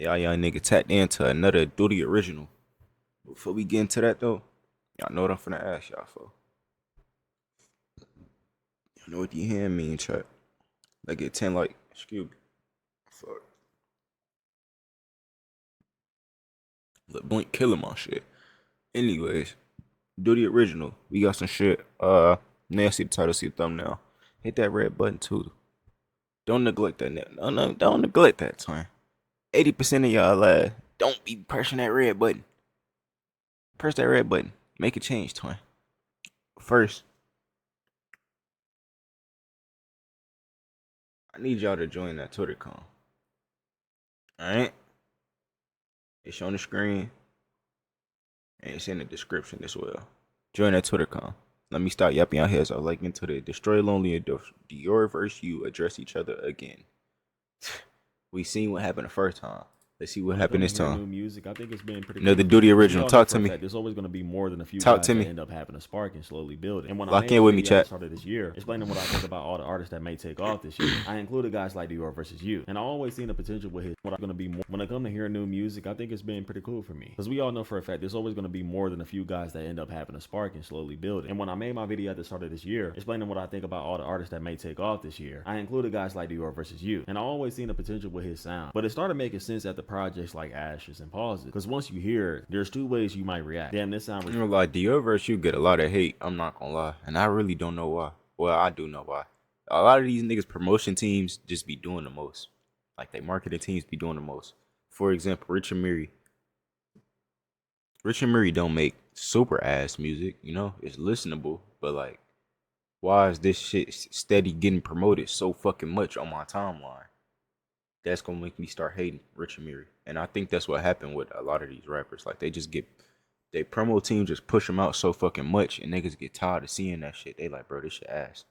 Y'all young nigga tapped into another Duty original. Before we get into that though, y'all know what I'm finna ask y'all for. You know what the hand mean, chat? Like get 10 like, excuse me. Fuck. Look, Blink killing my shit. Anyways, Duty original. We got some shit. Now see the title, see the thumbnail. Hit that red button too. Don't neglect that. No, don't neglect that, twin. 80% of y'all don't be pressing that red button. Press that red button. Make a change, twin. First, I need y'all to join that TwitterCon. Alright? It's on the screen. And it's in the description as well. Join that TwitterCon. Let me start yapping out here. So like into the Destroy Lonely and Diorvsyou address each other again. We seen what happened the first time. Let's see what happened this time. New music, I think it's been pretty. Another Duty original. Talk to me. There's always going to be more than a few Talk guys to me. that end up having a spark and slowly build it. And when Lock I in with me, chat. Started this year, explaining what I think about all the artists that may take off this year, I included guys like Diorvsyou, and I always seen the potential with his. What I'm going to be more when I come to hear new music, I think it's been pretty cool for me because we all know for a fact there's always going to be more than a few guys that end up having a spark and slowly build it. And when I made my video at the start of this year, explaining what I think about all the artists that may take off this year, I included guys like Diorvsyou, and I always seen the potential with his sound, but it started making sense at the projects like Ashes and Pauses. Because once you hear it, there's two ways you might react. Damn, this sound. I'm gonna lie, Diorvsyou get a lot of hate. I'm not gonna lie, and I really don't know why. Well, I do know why. A lot of these niggas promotion teams just be doing the most. Like they marketing teams be doing the most. For example, Rich and Miri. Rich and Miri don't make super ass music, you know? It's listenable, but like, why is this shit steady getting promoted so fucking much on my timeline? That's gonna make me start hating Rich and Miri. And I think that's what happened with a lot of these rappers. Like they promo team just push them out so fucking much and niggas get tired of seeing that shit. They like, bro, this shit ass.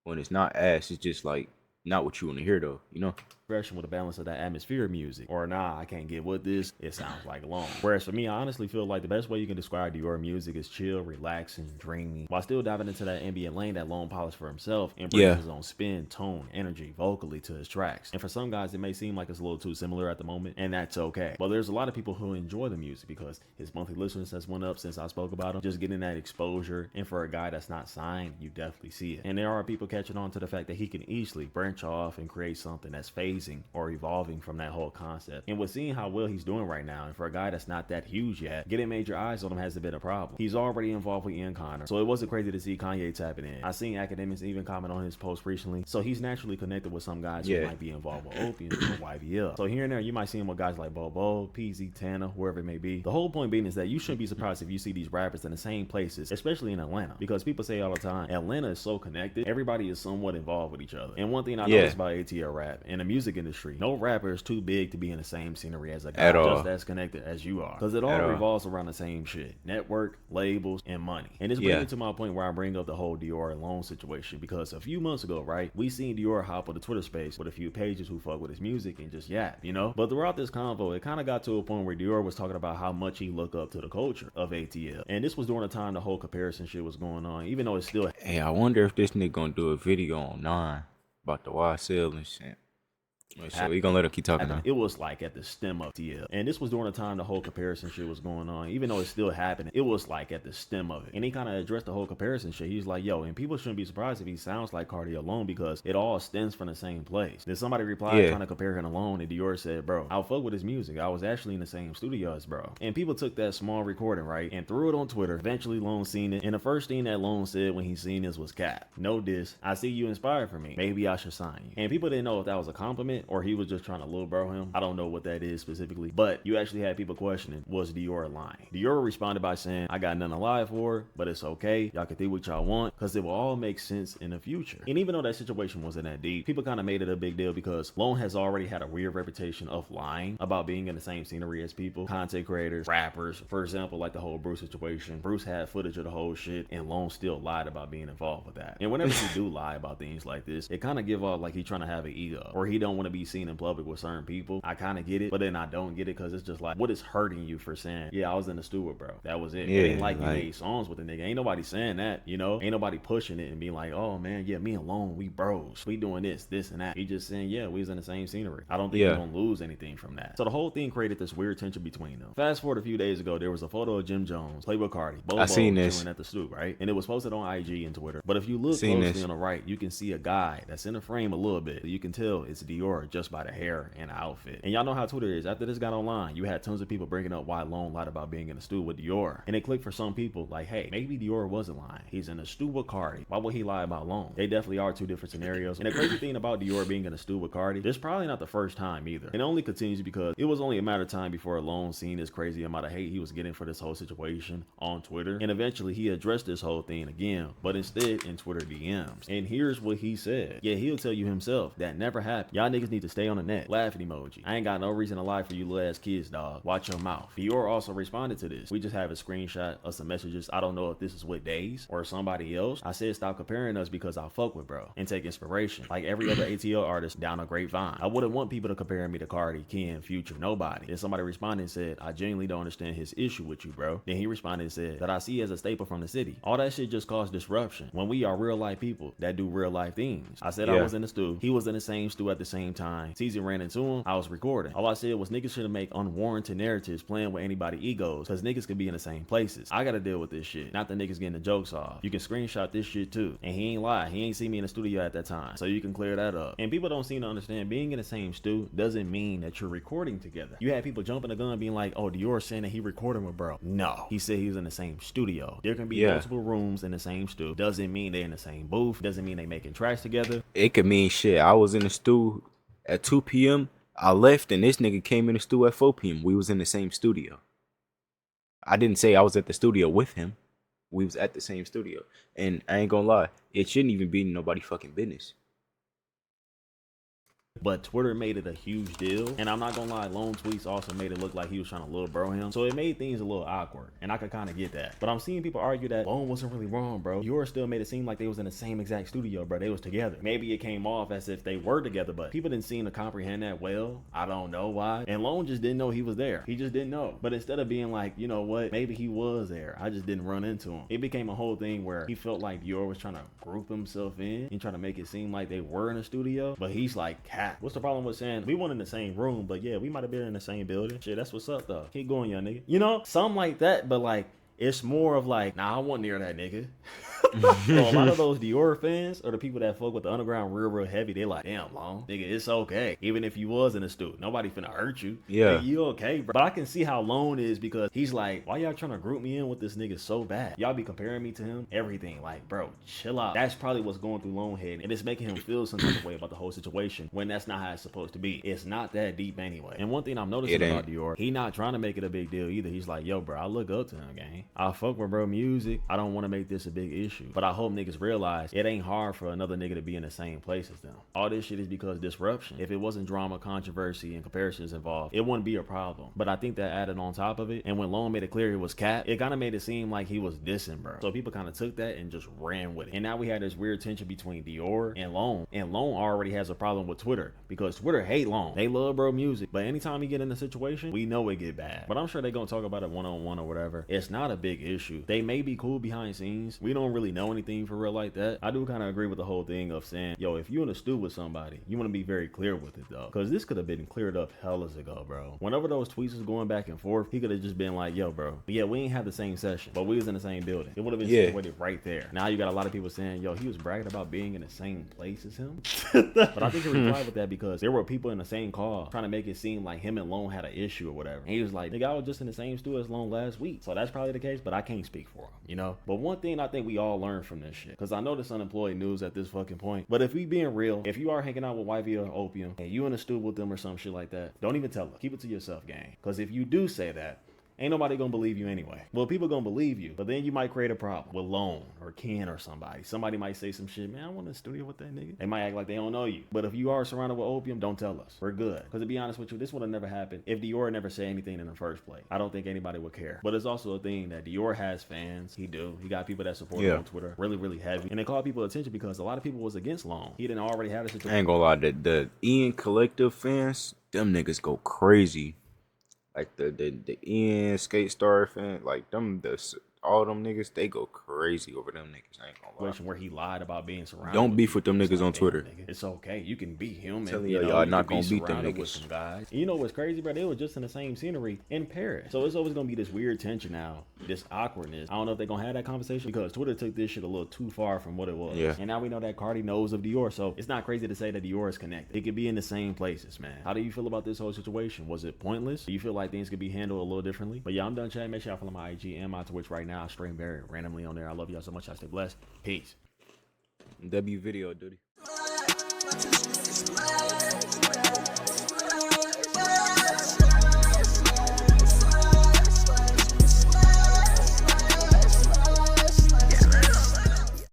When it's not ass, it's just like not what you want to hear though, you know? With a balance of that atmosphere music, or nah, I can't get with this, it sounds like long. Whereas for me, I honestly feel like the best way you can describe Dior music is chill, relaxing, dreamy, while still diving into that ambient lane that Lone polished for himself and brings his own spin, tone, energy, vocally to his tracks. And for some guys, it may seem like it's a little too similar at the moment, and that's okay. But there's a lot of people who enjoy the music because his monthly listeners has went up since I spoke about him, just getting that exposure. And for a guy that's not signed, you definitely see it. And there are people catching on to the fact that he can easily branch off and create something that's phasing or evolving from that whole concept. And with seeing how well he's doing right now, and for a guy that's not that huge yet, getting major eyes on him hasn't been a problem. He's already involved with Ian Connor, so it wasn't crazy to see Kanye tapping in. I seen academics even comment on his post recently, so he's naturally connected with some guys who might be involved with Opium or YBL. So here and there, you might see him with guys like Bobo, PZ, Tana, whoever it may be. The whole point being is that you shouldn't be surprised if you see these rappers in the same places, especially in Atlanta, because people say all the time, Atlanta is so connected, everybody is somewhat involved with each other. And one thing I noticed about ATL rap and the music industry, no rapper is too big to be in the same scenery as a guy just as connected as you are, because it all revolves around the same shit: network, labels, and money. And this brings me to my point where I bring up the whole Dior alone situation, because a few months ago, right, we seen Dior hop on the Twitter space with a few pages who fuck with his music and just yap, you know? But throughout this convo, it kind of got to a point where Dior was talking about how much he look up to the culture of ATL, and this was during the time the whole comparison shit was going on, even though it's still. Hey, I wonder if this nigga gonna do a video on 9 about the YSL and shit. So we gonna let him keep talking now. It was like at the stem of TL, and this was during the time the whole comparison shit was going on, even though it's still happening. It was like at the stem of it, and he kind of addressed the whole comparison shit. He's like, yo, and people shouldn't be surprised if he sounds like Cardi alone, because it all stems from the same place. Then somebody replied trying to compare him alone, and Dior said, bro, I'll fuck with his music, I was actually in the same studio as bro. And people took that small recording, right, and threw it on Twitter. Eventually Lone seen it, and the first thing that Lone said when he seen this was, cap, no diss, I see you inspired for me, maybe I should sign you. And people didn't know if that was a compliment or he was just trying to little bro him. I don't know what that is specifically, but you actually had people questioning, was Dior lying? Dior responded by saying, I got nothing to lie for, but it's okay, y'all can think what y'all want, because it will all make sense in the future. And even though that situation wasn't that deep, people kind of made it a big deal because Lone has already had a weird reputation of lying about being in the same scenery as people, content creators, rappers. For example, like the whole Bruce situation. Bruce had footage of the whole shit, and Lone still lied about being involved with that. And whenever you do lie about things like this, it kind of give off like he trying to have an ego, or he don't want to to be seen in public with certain people. I kind of get it, but then I don't get it because it's just like, what is hurting you for saying, yeah, I was in the studio, bro? That was it. It ain't Yeah, like you like made songs with the nigga. Ain't nobody saying that, you know? Ain't nobody pushing it and being like, oh man, yeah, me alone, we bros. We doing this and that. He just saying, yeah, we was in the same scenery. I don't think he's yeah, gonna lose anything from that. So the whole thing created this weird tension between them. Fast forward a few days ago, there was a photo of Jim Jones, Playboy Cardi, I Bobo seen this. chilling at the stoop, right? And it was posted on IG and Twitter. But if you look Seen closely this. on the right, you can see a guy that's in the frame a little bit. You can tell it's Dior just by the hair and the outfit. And y'all know how Twitter is. After this got online, you had tons of people bringing up why Lone lied about being in the stew with Dior. And it clicked for some people like, hey, maybe Dior wasn't lying. He's in the stew with Cardi. Why would he lie about Lone? They definitely are two different scenarios. And the crazy thing about Dior being in the stew with Cardi, this probably not the first time either. And it only continues because it was only a matter of time before Lone seen this crazy amount of hate he was getting for this whole situation on Twitter. And eventually he addressed this whole thing again, but instead in Twitter DMs. And here's what he said. Yeah, he'll tell you himself that never happened. Y'all niggas need to stay on the net. Laughing emoji. I ain't got no reason to lie for you little ass kids, dog. Watch your mouth. Dior also responded to this. We just have a screenshot of some messages. I don't know if this is with Days or somebody else. I said stop comparing us because I fuck with bro and take inspiration. Like every other ATL artist down a grapevine. I wouldn't want people to compare me to Cardi, Ken, Future, nobody. Then somebody responded and said, I genuinely don't understand his issue with you, bro. Then he responded and said that I see as a staple from the city. All that shit just caused disruption when we are real life people that do real life things. I said I was in the stew. He was in the same stew at the same time. Season ran into him. I was recording. All I said was niggas shouldn't make unwarranted narratives playing with anybody egos because niggas could be in the same places. I gotta deal with this shit. Not the niggas getting the jokes off. You can screenshot this shit too. And he ain't lie. He ain't see me in the studio at that time. So you can clear that up. And people don't seem to understand being in the same stew doesn't mean that you're recording together. You had people jumping the gun being like, oh, Dior saying that he recording with bro. No. He said he was in the same studio. There can be multiple rooms in the same stew. Doesn't mean they're in the same booth. Doesn't mean they making tracks together. It could mean shit. I was in the stew at 2 p.m. I left and this nigga came in the stew at 4 p.m. We was in the same studio. I didn't say I was at the studio with him. We was at the same studio. And I ain't gonna lie, it shouldn't even be nobody fucking business. But Twitter made it a huge deal. And I'm not gonna lie, Lone tweets also made it look like he was trying to little bro him. So it made things a little awkward. And I could kind of get that. But I'm seeing people argue that Lone wasn't really wrong, bro. Yours still made it seem like they was in the same exact studio, bro. They was together. Maybe it came off as if they were together, but people didn't seem to comprehend that well. I don't know why. And Lone just didn't know he was there. He just didn't know. But instead of being like, you know what, maybe he was there, I just didn't run into him. It became a whole thing where he felt like Dior was trying to group himself in and trying to make it seem like they were in a studio. But he's like, cat. What's the problem with saying we weren't in the same room, but yeah, we might have been in the same building. Shit, that's what's up though. Keep going, young nigga. You know, something like that, but like it's more of like, nah, I wasn't near that nigga. So a lot of those Dior fans or the people that fuck with the underground real heavy, they like, damn, Long, nigga, it's okay. Even if you was in the stew, nobody finna hurt you. Yeah. Nigga, you okay, bro? But I can see how Lone is because he's like, why y'all trying to group me in with this nigga so bad? Y'all be comparing me to him, everything. Like, bro, chill out. That's probably what's going through Lone head, and it's making him feel some type of way about the whole situation when that's not how it's supposed to be. It's not that deep anyway. And one thing I'm noticing about Dior, he not trying to make it a big deal either. He's like, yo, bro, I look up to him, gang. I fuck with bro music. I don't want to make this a big issue, but I hope niggas realize it ain't hard for another nigga to be in the same place as them. All this shit is because disruption. If it wasn't drama, controversy, and comparisons involved, it wouldn't be a problem. But I think that added on top of it, and when Lone made it clear it was Cap, it kind of made it seem like he was dissing, bro. So people kind of took that and just ran with it. And now we had this weird tension between Dior and Lone. And Lone already has a problem with Twitter because Twitter hate Lone. They love bro music, but anytime he get in a situation, we know it get bad. But I'm sure they gonna talk about it one-on-one or whatever. It's not a big issue. They may be cool behind scenes. We don't really know anything for real like that. I do kind of agree with the whole thing of saying, yo, if you in a stew with somebody, you want to be very clear with it though, because this could have been cleared up hellas ago, bro. Whenever those tweets was going back and forth, he could have just been like, yo, bro, yeah, we ain't have the same session, but we was in the same building. It would have been situated right there. Now you got a lot of people saying, yo, he was bragging about being in the same place as him. But I think he replied with that because there were people in the same call trying to make it seem like him and Lone had an issue or whatever. And he was like, nigga, I was just in the same stew as Lone last week. So that's probably the case, but I can't speak for him, you know? But one thing I think we all learned from this shit, because I know this unemployed news at this fucking point, but if we being real, if you are hanging out with Wifey or Opium and you in a stew with them or some shit like that, don't even tell her. Keep it to yourself, gang. Because if you do say that, ain't nobody gonna believe you anyway. Well, people gonna believe you, but then you might create a problem with Lone or Ken or somebody. Somebody might say some shit, man, I want in the studio with that nigga. They might act like they don't know you. But if you are surrounded with opium, don't tell us. We're good. Because to be honest with you, this would have never happened if Dior never said anything in the first place. I don't think anybody would care. But it's also a thing that Dior has fans. He do. He got people that support him on Twitter. Really, really heavy. And they call people attention because a lot of people was against Lone. He didn't already have a situation. I ain't gonna lie, the Ian Collective fans, them niggas go crazy. Like the Ian Skate Star fan, like all them niggas, they go crazy over them niggas. I ain't gonna lie. Where he lied about being surrounded. Don't beef with them niggas on Twitter. It's okay. You can be human. Telling y'all not gonna beat them niggas. With some guys. And you know what's crazy, bro? They were just in the same scenery in Paris. So it's always gonna be this weird tension now, this awkwardness. I don't know if they're gonna have that conversation because Twitter took this shit a little too far from what it was. Yeah. And now we know that Cardi knows of Dior, so it's not crazy to say that Dior is connected. It could be in the same places, man. How do you feel about this whole situation? Was it pointless? Do you feel like things could be handled a little differently? But yeah, I'm done chatting. Make sure y'all follow my IG and my Twitch right now. Stream very randomly on there. I love y'all so much. I stay blessed. Peace. W video, duty.